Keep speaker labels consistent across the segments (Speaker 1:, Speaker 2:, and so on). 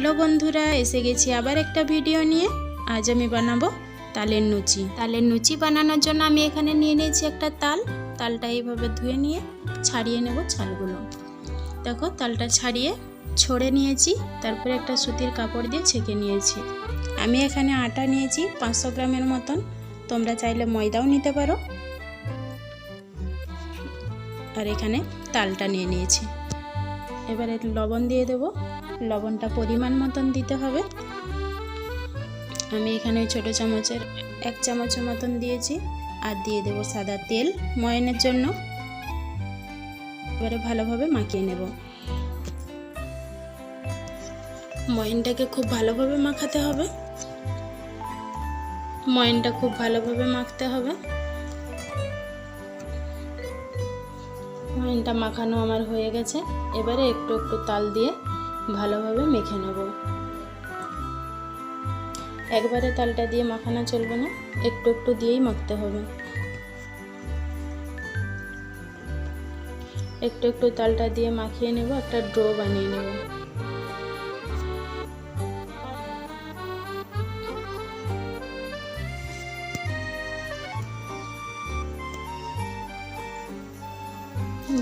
Speaker 1: Hello বন্ধুরা, এসে গেছি আবার একটা ভিডিও নিয়ে। আজ আমি বানাবো তালের লুচি। তালের লুচি বানানোর জন্য আমি এখানে নিয়ে নিয়েছি একটা তালটা এইভাবে ধুয়ে নিয়ে ছাড়িয়ে নেব ছালগুলো। দেখো তালটা ছাড়িয়ে ছড়ে নিয়েছি, তারপরে একটা সুতির কাপড় দিয়ে ছেঁকে নিয়েছি। আমি এখানে আটা নিয়েছি 500 গ্রামের মতন, তোমরা চাইলে ময়দাও নিতে পারো। আর এখানে তালটা নিয়ে নিয়েছি। এবারে লবণ দিয়ে দেব, লবণটা পরিমাণ মতন দিতে হবে। আমি এখানে ছোট চামচের 1 চামচের মতন দিয়েছি। আর দিয়ে দেব সাদা তেল ময়ানের জন্য। এবারে ভালোভাবে মাখিয়ে নেব। ময়ানটাকে খুব ভালোভাবে মাখাতে হবে, ময়ানটা খুব ভালোভাবে মাখতে হবে। ময়ানটা মাখানো আমার হয়ে গেছে। এবারে একটু একটু তাল দিয়ে ভালোভাবে মেখে নেব। একবারে তালটা দিয়ে মাখানো চলবে না, একটু একটু দিয়েই মাখতে হবে। একটু একটু তালটা দিয়ে মাখিয়ে নেব, একটা ডো বানিয়ে নেব।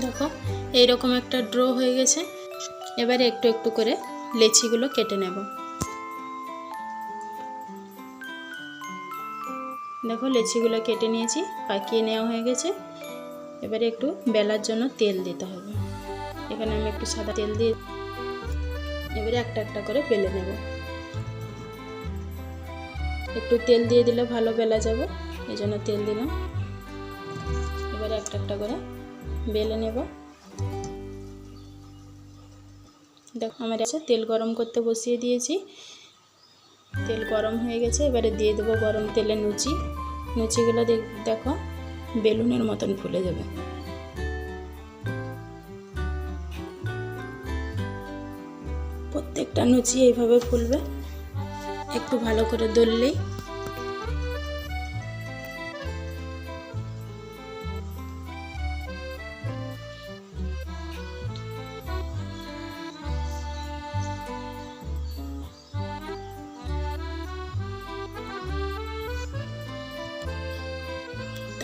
Speaker 1: দেখো এইরকম একটা ড্রো হয়ে গেছে। এবারে একটু একটু করে লেচিগুলো কেটে নেব। দেখো লেচিগুলো কেটে নিয়েছি, পাকিয়ে নেওয়া হয়ে গেছে। এবারে একটু বেলার জন্য তেল দিতে হবে। এখানে আমি একটু সাদা তেল দিয়ে এবারে একটা একটা করে বেলে নেব। একটু তেল দিয়ে দিলে ভালো বেলা যাবে, এই জন্য তেল দিলাম। এবারে একটা একটা করে বেলে নেব। দেখো আমার কাছে তেল গরম করতে বসিয়ে দিয়েছি, তেল গরম হয়ে গেছে। এবারে দিয়ে দেবো গরম তেলে লুচিগুলো দেখো বেলুনের মতন ফুলে যাবে। প্রত্যেকটা লুচি এইভাবে ফুলবে, একটু ভালো করে দললেই।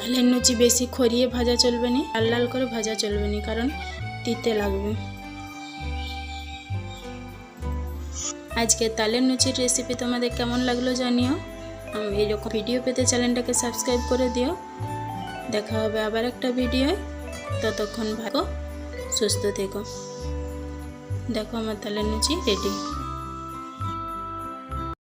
Speaker 1: তালের লুচি বেশি খড়িয়ে ভাজা চলবে না, লাল লাল করে ভাজা চলবে না, কারণ তিতে লাগবে। আজকে তালের লুচির রেসিপি তোমাদের কেমন লাগলো জানিও। এইরকম ভিডিও পেতে চ্যানেলটাকে সাবস্ক্রাইব করে দিও। দেখা হবে আবার একটা ভিডিও। ততক্ষণ ভালো সুস্থ থেকো। দেখো আমার তালের লুচি রেডি।